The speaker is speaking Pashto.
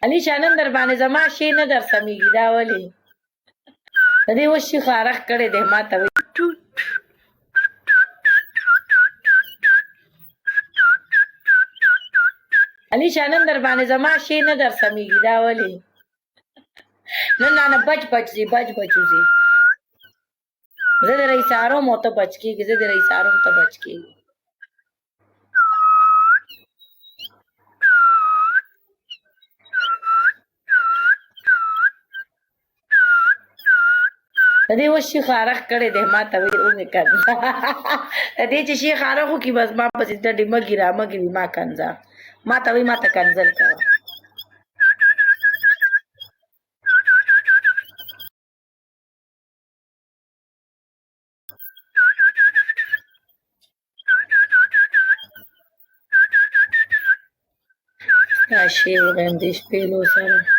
علي شانن در باندې زما شي نه در سمېږي دا ولې د دې اوس شي خارښ کړی دی ما ته وایي علي شانن در باندې زما شي نه در سمېږي دا ولې نه بچ ځي بچ وځي زه د رئیس اروم او ته بچ کېږي زه د رئیس اروم ته بچ کېږي د دې اوس شي خارښ کړی دی ما ته وایي ومې کنځه د دې چې شي خارښ وکړي بس ما پسې ډډې مه ګیره مه ګیري ما کنځه ما ته وایي ما ته کنځل کوه دا شی وغیم د شپېلو سره